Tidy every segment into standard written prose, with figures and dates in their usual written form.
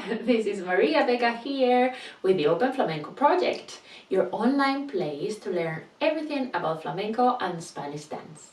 This is Maria Vega here with the Open Flamenco Project, your online place to learn everything about flamenco and Spanish dance.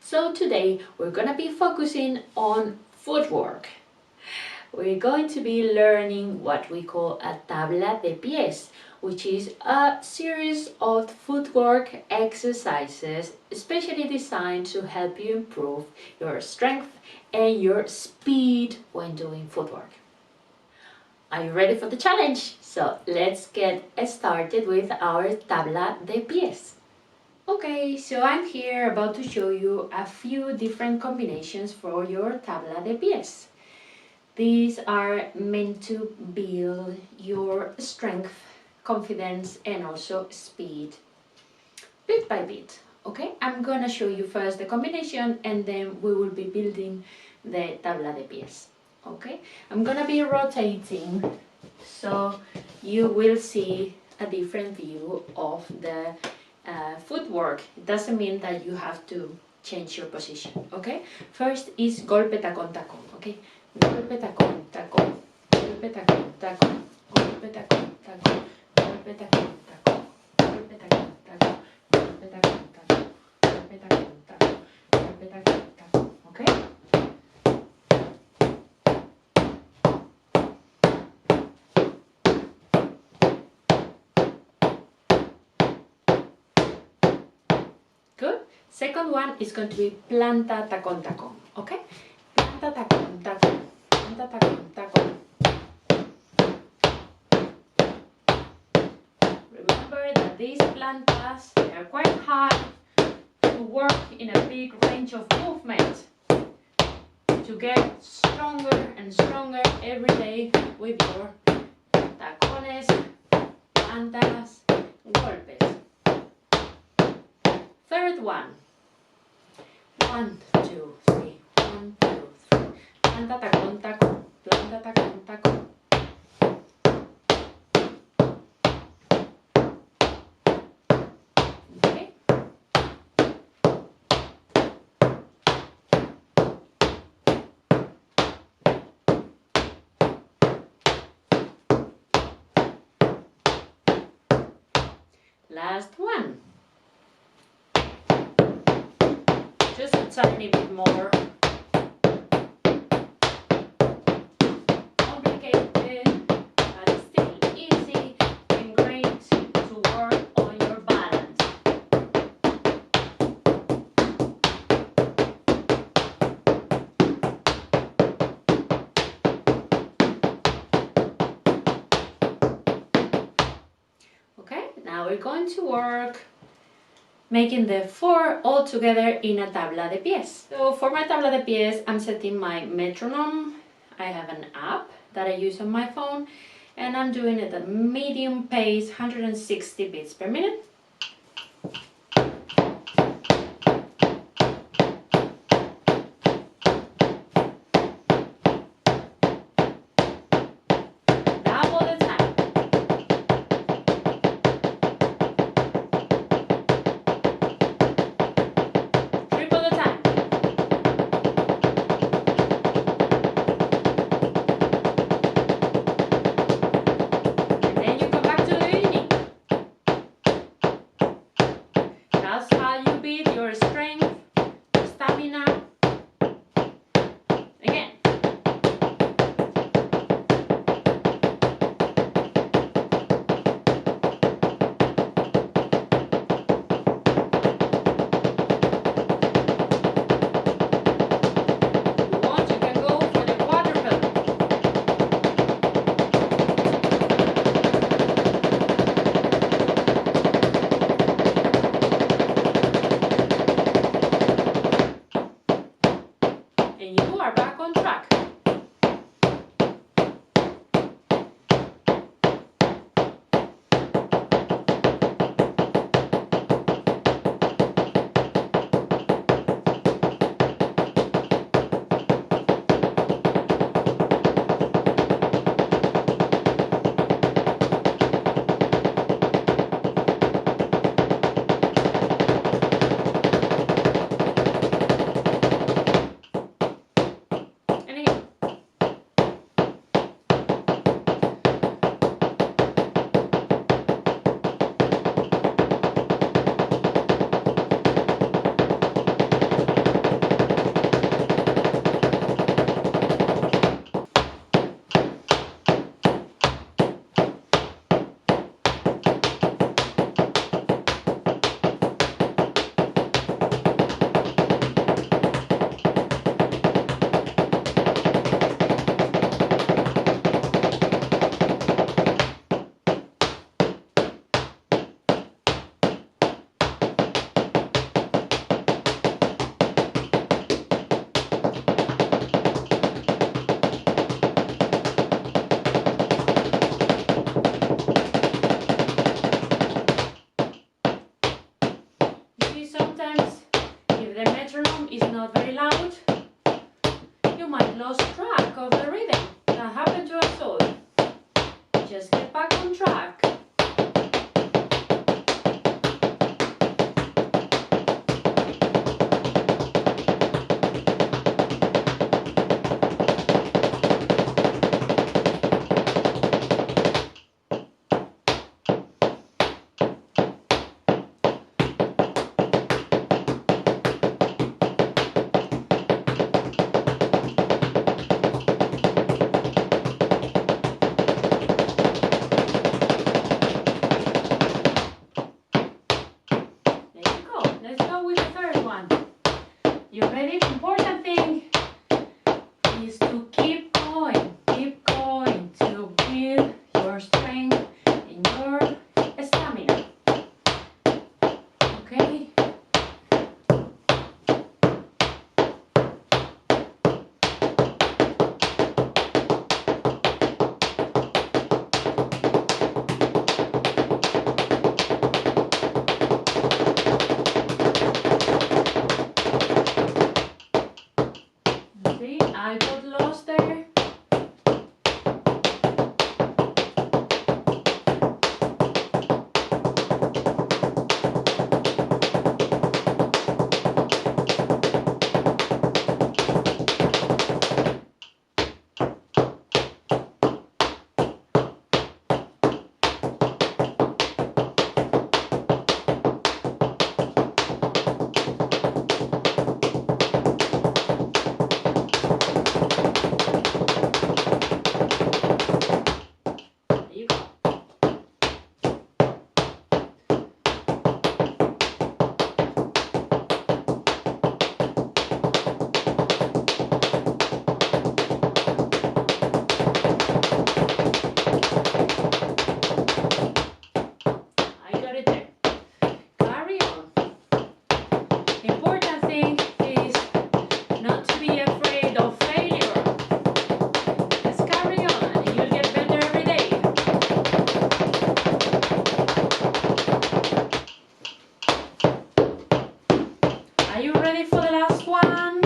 So today we're going to be focusing on footwork. We're going to be learning what we call a tabla de pies, which is a series of footwork exercises especially designed to help you improve your strength and your speed when doing footwork. Are you ready for the challenge? So let's get started with our tabla de pies. Okay, so I'm here about to show you a few different combinations for your tabla de pies. These are meant to build your strength, confidence, and also speed bit by bit. Okay, I'm gonna show you first the combination and then we will be building the tabla de pies. Okay, I'm gonna be rotating so you will see a different view of the footwork. It doesn't mean that you have to change your position. Okay, first is golpe tacón tacón. Okay, golpe tacón tacón, golpe tacón tacón, golpe tacón tacón, golpe tacón tacón, golpe tacón tacón, golpe tacón tacón, golpe tacón tacón, golpe tacón tacón. Okay. Good. Second one is going to be planta tacón tacón. Okay? Planta tacón tacón. Planta tacón tacón. Remember that these plantas are quite hard to work in a big range of movement to get stronger and stronger every day with your tacones, plantas, golpes. Third one. 1, 2, 3. 1, 2, 3. Planta tacón tacón. Planta tacón tacón. Okay. Last one. Just a tiny bit more complicated, but still easy and great to work on your balance. Okay, now we're going to work making the 4 all together in a tabla de pies. So for my tabla de pies, I'm setting my metronome. I have an app that I use on my phone and I'm doing it at medium pace, 160 beats per minute. Maybe sometimes if the metronome is not very loud, you might lose track of the rhythm. That happened to us all. Just get back on track. You ready? The important thing is to keep going to build your strength and your stamina. Okay? I got lost there. Are you ready for the last one?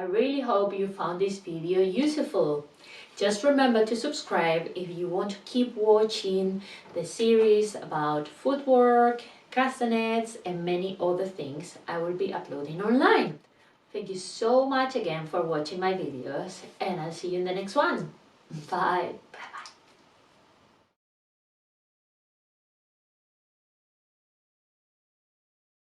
I really hope you found this video useful. Just remember to subscribe if you want to keep watching the series about footwork, castanets, and many other things I will be uploading online. Thank you so much again for watching my videos, and I'll see you in the next one. Bye.